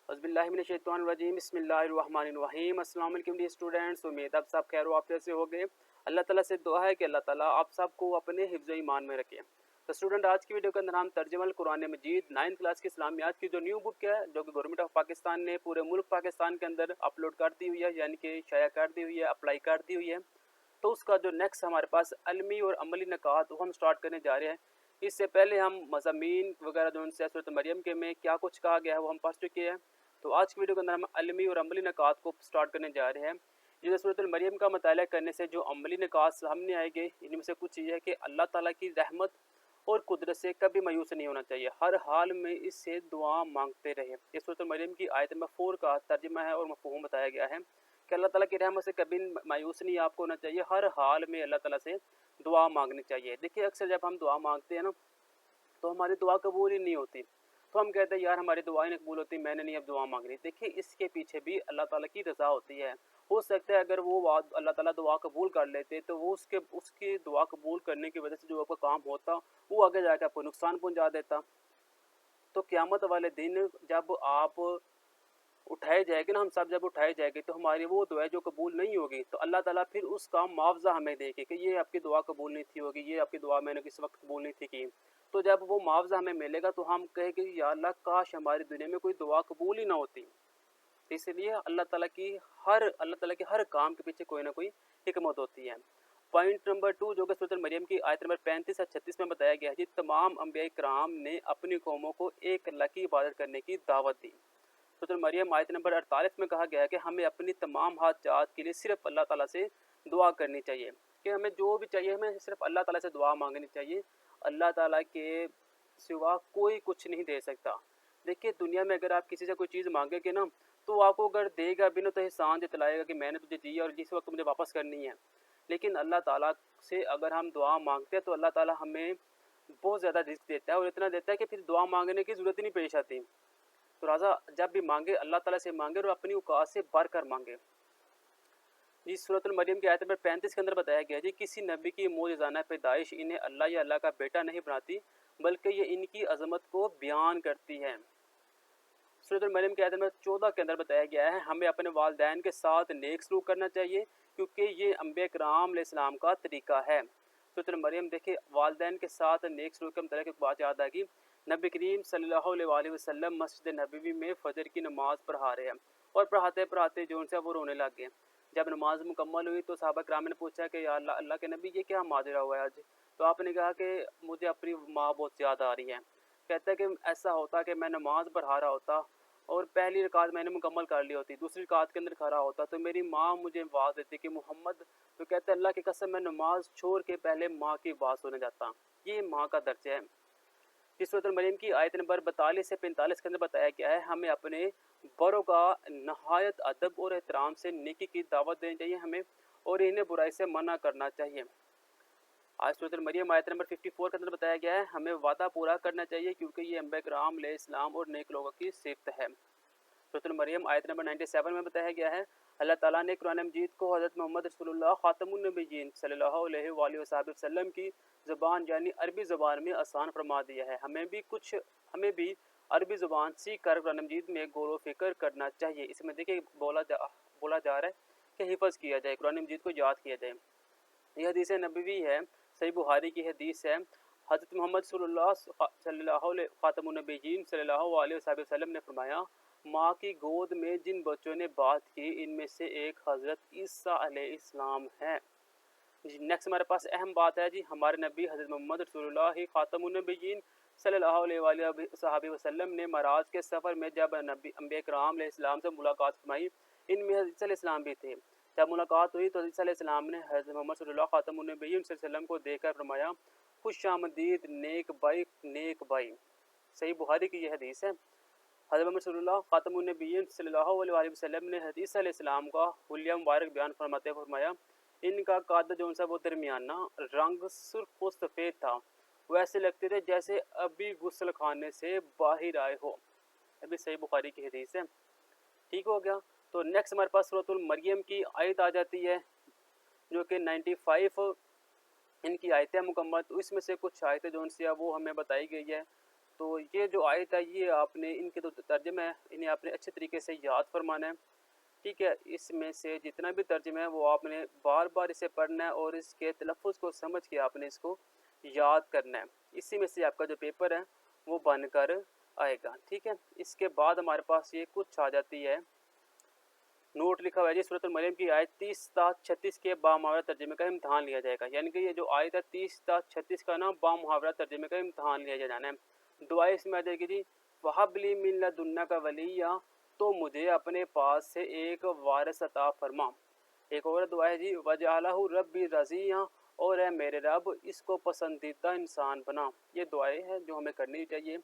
अज़ बिल्लाहि मिनश्शैतानिर्रजीम बिस्मिल्लाहिर्रहमानिर्रहीम। अस्सलाम वालेकुम डियर स्टूडेंट्स, उम्मीद आप सब खैर वाफियत से होंगे। अल्लाह ताला से दुआ है कि अल्लाह ताला आप सबको अपने हिफ्ज़ ईमान में रखे। तो स्टूडेंट, आज की वीडियो के अंदर हम तर्जुमा कुरान मजीद 9th क्लास की इस्लामियात की जो न्यू बुक है, जो कि गवर्नमेंट ऑफ पाकिस्तान ने पूरे मुल्क पाकिस्तान के अंदर अपलोड कर दी हुई है, यानी कि शाया कर दी हुई है, अप्लाई कर दी हुई है। तो उसका जो नेक्स्ट हमारे पास अलमी और अमली नकात वो हम स्टार्ट करने जा रहे हैं। इससे पहले हम मज़ामीन वगैरह जो उनसे सूरत मरियम के में क्या कुछ कहा गया है वो हम पढ़ चुके हैं। तो आज की वीडियो के अंदर हम अलमी और अमली नकात को स्टार्ट करने जा रहे हैं। जिसे सूरत मरियम का मताला करने से जो अमली नकात सामने आएंगे, इनमें से कुछ ये है कि अल्लाह ताला की रहमत और कुदरत से कभी मायूस नहीं होना चाहिए, हर हाल में इससे दुआ मांगते रहे। ये सूरत मरियम की आयत नंबर 4 का तर्जुमा है और मफ़हूम बताया गया है कि अल्लाह ताला की रहमत से कभी मायूस नहीं आपको होना चाहिए, हर हाल में अल्लाह ताला से दुआ मांगनी चाहिए। देखिए, अक्सर जब हम दुआ मांगते हैं ना, तो हमारी दुआ कबूल ही नहीं होती। तो हम कहते हैं यार हमारी दुआएं नहीं कबूल होती, मैंने नहीं अब दुआ मांगनी। देखिए, इसके पीछे भी अल्लाह ताला की रज़ा होती है। हो सकता है अगर वो अल्लाह ताला दुआ कबूल कर लेते तो वो उसकी दुआ कबूल करने की वजह से जो आपका काम होता वो आगे जाकर आपको नुकसान पहुंचा देता। तो क़यामत वाले दिन जब आप उठाए जाएंगे ना, हम सब जब उठाए जाएंगे, तो हमारी वो दुआ जो कबूल नहीं होगी तो अल्लाह ताला फिर उसका मुआवजा हमें देगी कि ये आपकी दुआ कबूल नहीं थी होगी, ये आपकी दुआ मैंने किस वक्त कबूल नहीं थी की। तो जब वो मुआवजा हमें मिलेगा तो हम कहेंगे या अल्लाह काश हमारी दुनिया में कोई दुआ कबूल ही ना होती। इसलिए अल्लाह ताला के हर काम के पीछे कोई ना कोई हिकमत होती है। पॉइंट नंबर 2 जो कि सूरत मरियम की आयत नंबर 35 से 36 में बताया गया है, तमाम अंबिया कराम ने अपनी कौमों को एक अल्लाह की इबादत करने की दावत दी। सूरत मरियम आयत नंबर 48 में कहा गया है कि हमें अपनी तमाम हाजात के लिए सिर्फ अल्लाह ताला से दुआ करनी चाहिए, कि हमें जो भी चाहिए हमें सिर्फ अल्लाह ताला से दुआ मांगनी चाहिए। अल्लाह ताला के सिवा कोई कुछ नहीं दे सकता। देखिए, दुनिया में अगर आप किसी से कोई चीज़ मांगेंगे ना, तो आपको अगर देगा भी ना तो एहसान जतलाएगा कि मैंने तुझे दी और जिस वक्त मुझे वापस करनी है। लेकिन अल्लाह ताला से अगर हम दुआ मांगते हैं तो अल्लाह ताला हमें बहुत ज़्यादा रिस्क देता है और इतना देता है कि फिर दुआ मांगने की ज़रूरत ही नहीं पेश आती। तो राजा जब भी मांगे अल्लाह ताला से मांगे और अपनी औकात से बढ़कर मांगे। इस सूरत मरियम की आयत नंबर 35 के अंदर बताया गया जी, किसी नबी की मौजज़ाना पैदाइश इन्हें अल्लाह या अल्लाह का बेटा नहीं बनाती, बल्कि ये इनकी अजमत को बयान करती है। सूरत मरियम की आयत नंबर 14 के अंदर बताया गया है, हमें अपने वालिदैन के साथ नेक सलूक करना चाहिए क्योंकि ये अंबिया कराम अलैहिस्सलाम का तरीका है। सूरत मरियम देखिए, वालिदैन के साथ नेक सलूक के मतलब एक बात याद आ गई। नबी करीम सल्लल्लाहु अलैहि वसल्लम मस्जिद नबवी में फ़जर की नमाज़ पढ़ा रहे हैं और पढ़ाते पढ़ाते जो उनसे वो रोने लग गए। जब नमाज मुकम्मल हुई तो सहाबा कराम ने पूछा कि या अल्लाह के नबी ये क्या माजरा हुआ है आज? तो आपने कहा कि मुझे अपनी माँ बहुत याद आ रही है। कहता है कि ऐसा होता कि मैं नमाज़ पढ़ा रहा होता और पहली रकात मैंने मुकम्मल कर ली होती, दूसरी रकात के अंदर खड़ा होता तो मेरी माँ मुझे आवाज़ देती कि मोहम्मद। तो कहता है अल्लाह की कसम मैं नमाज छोड़ के पहले माँ की आवाज़ सुनने जाता। ये माँ का दर्जा है। इस सूरत मरियम की आयत नंबर 42 से 45 के अंदर बताया गया है, हमें अपने बड़ों का नहायत अदब और एहतराम से नेकी की दावत देनी चाहिए हमें, और इन्हें बुराई से मना करना चाहिए। आज सूरत मरियम आयत नंबर 54 के अंदर बताया गया है, हमें वादा पूरा करना चाहिए क्योंकि ये अंबिया कराम अलैहिस्सलाम और नेक लोगों की सिफत है। सूरत मरियम आयत नंबर 97 में बताया गया है, अल्लाह ताला ने कुरान मजीद को हज़रत मोहम्मद रसूलुल्लाह खातमुन नबिय्यीन सल्लल्लाहु अलैहि वसल्लम की ज़बान यानी अरबी ज़बान में आसान फरमा दिया है। हमें भी अरबी ज़बान सीख कर कुरान मजीद में गौर व फिक्र करना चाहिए। इसमें देखिए बोला जा रहा है कि हिफ़्ज़ किया जाए, कुरान मजीद को याद किया जाए। यह हदीस नबवी है, सही बुखारी की हदीस है। हज़रत मोहम्मद खातमुन नबिय्यीन सल्लल्लाहु अलैहि वसल्लम ने फरमाया, माँ की गोद में जिन बच्चों ने बात की इनमें से एक हज़रत ईसा अलैहिस्सलाम है। जी, नेक्स्ट हमारे पास अहम बात है जी, हमारे नबी हज़रत मोहम्मद रसूलुल्लाह खातमुन नबिय्यीन सल्लल्लाहु अलैहि वसल्लम ने मराज के सफ़र में जब नबी अंबिया कराम अलैहिस्सलाम से मुलाकात फरमाई, इनमें हज़रत ईसा अलैहिस्सलाम भी थे। जब मुलाकात हुई तो हज़रत ईसा अलैहिस्सलाम ने हज़रत मोहम्मद सल्लल्लाहु खातमुन नबिय्यीन सल्लल्लाहु अलैहि वसल्लम को देखकर फरमाया, खुश आमदीद नेक भाई, नेक भाई। सही बुखारी की यह हदीस है। हज़रत मोहम्मद सल्लल्लाहु खातमुन नबिय्यीन सल्लल्लाहु अलैहि वसल्लम ने हज़रत ईसा अलैहिस्सलाम का हुलिया मुबारक बयान फरमाते फरमाया, इनका कद जो सा वो दरमियाना, रंग सुर्ख व सफ़ेद था, वैसे लगते थे जैसे अभी गुस्ल खाने से बाहर आए हो। अभी सही बुखारी की हदीस है। ठीक हो गया। तो नेक्स्ट हमारे पास सूरतुल मरियम की आयत आ जाती है जो कि 95 इनकी आयतें मुकम्मल। तो इसमें से कुछ आयतें जो उनसे वो हमें बताई गई है। تو یہ جو آیت ہے یہ آپ نے ان کے جو ترجمے ہیں انہیں آپ نے اچھے طریقے سے یاد فرمانا ہے، ٹھیک ہے۔ اس میں سے جتنا بھی ترجمہ ہے وہ آپ نے بار بار اسے پڑھنا ہے اور اس کے تلفظ کو سمجھ کے آپ نے اس کو یاد کرنا ہے، اسی میں سے آپ کا جو پیپر ہے وہ بن کر آئے گا، ٹھیک ہے۔ اس کے بعد ہمارے پاس یہ کچھ آ جاتی ہے، نوٹ لکھا ہوا ہے جی سورۃ المریم کی آیت 30 تا 36 کے بامحاورہ ترجمے کا امتحان لیا جائے گا، یعنی کہ یہ جو آیت ہے 30 تا 36 کا نا بامحاورہ ترجمے کا امتحان لیا جانا ہے۔ دعائیں اس میں آ جائے گی جی وَهَبْ لِي مِن لَدُنَّكَ وَلِيًّا، تو مجھے اپنے پاس سے ایک وارث عطا فرما۔ ایک اور دعا ہے جی وَجَعَلَهُ رَبِّي رَضِيًّا، اور اے میرے رب اس کو پسندیدہ انسان بنا۔ یہ دعائیں ہیں جو ہمیں کرنی چاہیے۔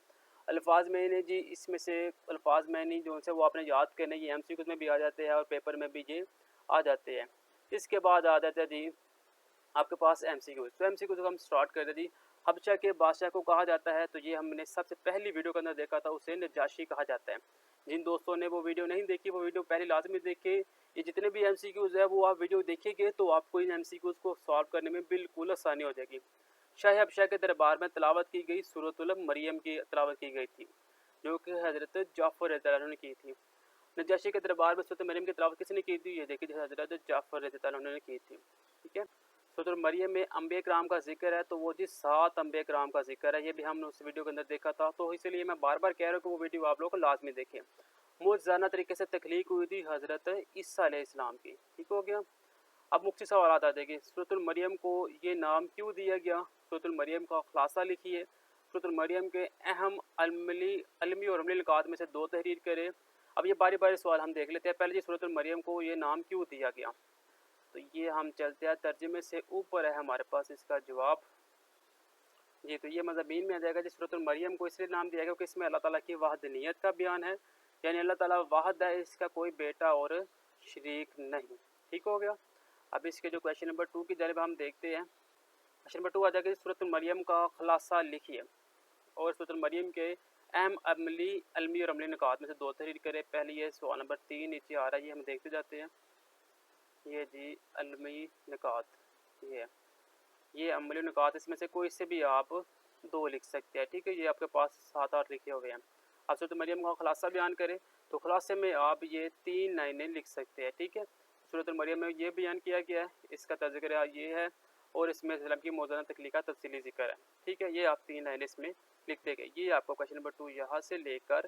الفاظ میں نے جی اس میں سے الفاظ میں نہیں جو ان سے وہ آپ نے یاد کرنے، یہ MCQ میں بھی آ جاتے ہیں اور پیپر میں بھی یہ آ جاتے ہیں۔ اس کے بعد آ جاتا ہے جی آپ کے پاس MCQ، تو MCQ کو ہم سٹارٹ کر دیں جی۔ حبشہ کے بادشاہ کو کہا جاتا ہے، تو یہ ہم نے سب سے پہلی ویڈیو کے اندر دیکھا تھا، اسے نجاشی کہا جاتا ہے۔ جن دوستوں نے وہ ویڈیو نہیں دیکھی وہ ویڈیو پہلے لازمی دیکھیں۔ یہ جتنے بھی MCQs ہے وہ آپ ویڈیو دیکھیں گے تو آپ کو ان MCQs کو سالو کرنے میں بالکل آسانی ہو جائے گی۔ شاہ حبشہ کے دربار میں تلاوت کی گئی سورۃ المریم کی تلاوت کی گئی تھی، جو کہ حضرت جعفر رضی اللہ عنہ نے کی تھی۔ نجاشی کے دربار میں سورۃ مریم کی تلاوت کس نے کی تھی؟ یہ دیکھیے حضرت جعفر رضی اللہ عنہ نے کی تھی، ٹھیک ہے۔ سورۃ المریم میں انبیاء کرام کا ذکر ہے، تو وہ جی 7 انبیاء کرام کا ذکر ہے، یہ بھی ہم نے اس ویڈیو کے اندر دیکھا تھا، تو اسی لیے میں بار بار کہہ رہا ہوں کہ وہ ویڈیو آپ لوگوں کو لازمی دیکھیں۔ موجزانہ طریقے سے تخلیق ہوئی تھی حضرت عیسیٰ علیہ السلام کی، ٹھیک ہو گیا۔ اب مختصر سوالات آ جائے گی، سورۃ المریم کو یہ نام کیوں دیا گیا؟ سورۃ المریم کا خلاصہ لکھیے، سورۃ المریم کے اہم علمی اور عملی نکات میں سے 2 تحریر کرے۔ اب یہ باری باری سوال ہم دیکھ لیتے ہیں۔ پہلے جی سورۃ المریم کو یہ نام کیوں دیا گیا؟ تو یہ ہم چلتے ہیں ترجمے سے اوپر ہے ہمارے پاس اس کا جواب جی، تو یہ مضامین میں آ جائے گا جی سورۃ المریم کو اس لیے نام دیا گیا کہ اس میں اللہ تعالیٰ کی وحدانیت کا بیان ہے، یعنی اللہ تعالیٰ واحد ہے، اس کا کوئی بیٹا اور شریک نہیں، ٹھیک ہو گیا۔ اب اس کے جو کویشچن نمبر 2 کی جانب ہم دیکھتے ہیں۔ کویشچن نمبر 2 آ جائے گا سورۃ المریم کا خلاصہ لکھیے اور سورۃ المریم کے اہم علمی اور عملی نکات میں سے 2 تحریر کرے۔ پہلی یہ سوال نمبر 3 نیچے آ رہا ہے، یہ ہم دیکھتے جاتے ہیں۔ یہ جی علمی نکات، یہ عملی نکات، اس میں سے کوئی سے بھی آپ 2 لکھ سکتے ہیں، ٹھیک ہے۔ یہ آپ کے پاس 7-8 لکھے ہوئے ہیں۔ اب سورۃ مریم کا خلاصہ بیان کریں تو خلاصے میں آپ یہ 3 لائنیں لکھ سکتے ہیں، ٹھیک ہے۔ سورۃ المریم میں یہ بیان کیا گیا ہے، اس کا تذکرہ یہ ہے اور اس میں اسلام کی موزانہ تخلیق کا تفصیلی ذکر ہے، ٹھیک ہے۔ یہ آپ 3 لائنیں اس میں لکھتے گئے۔ یہ آپ کا کویشچن نمبر 2 یہاں سے لے کر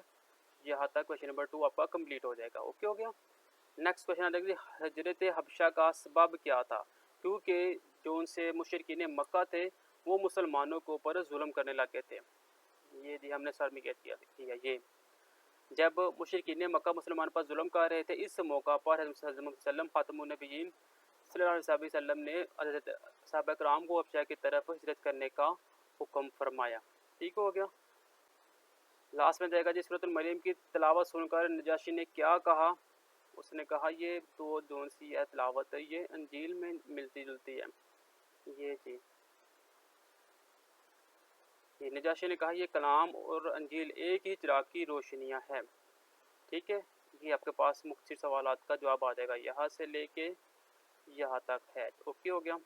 یہاں تک کویشچن نمبر 2 آپ کا کمپلیٹ ہو جائے گا، اوکے ہو گیا۔ نیکسٹ کویشچن آ جائے گا ہجرت حبشہ کا سبب کیا تھا؟ کیونکہ جو ان سے مشرکین مکہ تھے وہ مسلمانوں کے اوپر ظلم کرنے لگے تھے۔ یہ جی ہم نے سر میں کیا ہے، یہ جب مشرکین مکہ مسلمان پر ظلم کر رہے تھے، اس موقع پر حضرت صلی اللہ علیہ وسلم خاتم النبیین صلی اللہ علیہ وسلم نے حضرت صحابہ کرام کو حبشہ کی طرف ہجرت کرنے کا حکم فرمایا، ٹھیک ہو گیا۔ لاسٹ میں جائے گا جی سورۃ المریم کی تلاوت سن کر نجاشی نے کیا کہا؟ اس نے کہا یہ تو جون سی ہے تلاوت ہے یہ انجیل میں ملتی جلتی ہے، یہ جی یہ نجاشی نے کہا یہ کلام اور انجیل ایک ہی چراغ کی روشنیاں ہیں، ٹھیک ہے۔ یہ آپ کے پاس مختصر سوالات کا جواب آ جائے گا، یہاں سے لے کے یہاں تک ہے، اوکے ہو گیا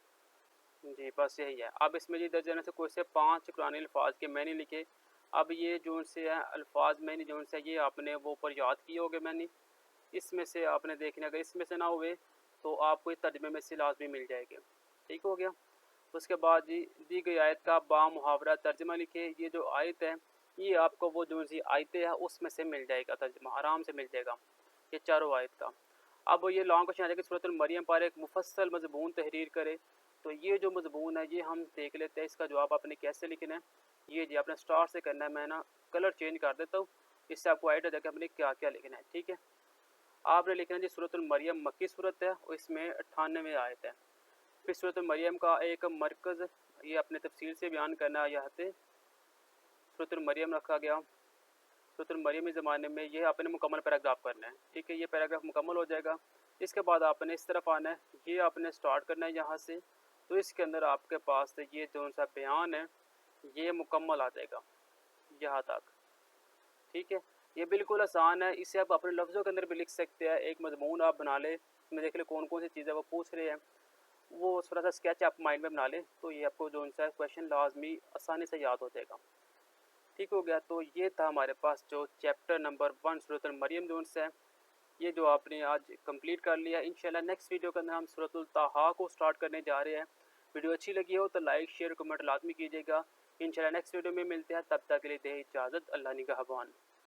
جی، بس یہی ہے۔ اب اس میں جی درج دینے سے کوئی سے 5 قرآنی الفاظ کے معنی لکھے۔ اب یہ جو سے ہے الفاظ معنی جو سے یہ آپ نے وہ اوپر یاد کیے ہوگے معنی، اس میں سے آپ نے دیکھنے اگر اس میں سے نہ ہوئے تو آپ کو ترجمے میں سے لازمی مل جائے گی، ٹھیک ہو گیا۔ اس کے بعد جی دی گئی آیت کا با محاورہ ترجمہ لکھے۔ یہ جو آیت ہے یہ آپ کو وہ جو سی آیتیں ہیں اس میں سے مل جائے گا، ترجمہ آرام سے مل جائے گا، یہ چاروں آیت کا۔ اب یہ لانگ کویشچن آ جائے کہ سورۃ المریم پر ایک مفصل مضمون تحریر کرے، تو یہ جو مضمون ہے یہ ہم دیکھ لیتے ہیں، اس کا جواب آپ نے کیسے لکھنا ہے۔ یہ جی آپ نے اسٹارٹ سے کرنا ہے، میں نا کلر چینج کر دیتا ہوں، اس سے آپ کو آئیڈیا دے کہ ہم نے کیا کیا لکھنا ہے، ٹھیک ہے۔ آپ نے لکھنا ہے جی سورۃ المریم مکی صورت ہے اور اس میں 98 آیت ہے۔ پھر سورۃ المریم کا ایک مرکز یہ اپنے تفصیل سے بیان کرنا ہے، یہاں سے سورۃ المریم رکھا گیا۔ سورۃ المریم اس زمانے میں یہ آپ نے مکمل پیراگراف کرنا ہے، ٹھیک ہے۔ یہ پیراگراف مکمل ہو جائے گا، اس کے بعد آپ نے اس طرف آنا ہے، یہ آپ نے سٹارٹ کرنا ہے یہاں سے، تو اس کے اندر آپ کے پاس یہ جو سا بیان ہے یہ مکمل آ جائے گا یہاں تک، ٹھیک ہے۔ یہ بالکل آسان ہے، اسے آپ اپنے لفظوں کے اندر بھی لکھ سکتے ہیں۔ ایک مضمون آپ بنا لیں، اس میں دیکھ لیں کون کون سی چیزیں وہ پوچھ رہے ہیں، وہ تھوڑا سا اسکیچ آپ مائنڈ میں بنا لیں، تو یہ آپ کو جو سا کویشچن لازمی آسانی سے یاد ہو جائے گا۔ ٹھیک ہو گیا. تو یہ تھا ہمارے پاس جو چیپٹر نمبر 1 سورۃ المریم جو سے یہ جو آپ نے آج کمپلیٹ کر لیا. انشاءاللہ نیکسٹ ویڈیو کے اندر ہم سورۃ الطٰہٰ کو سٹارٹ کرنے جا رہے ہیں. ویڈیو اچھی لگی ہو تو لائک شیئر کمنٹ لازمی کیجیے گا. انشاءاللہ نیکسٹ ویڈیو میں ملتے ہیں, تب تک کے لیے دیں اجازت. اللہ نگہبان.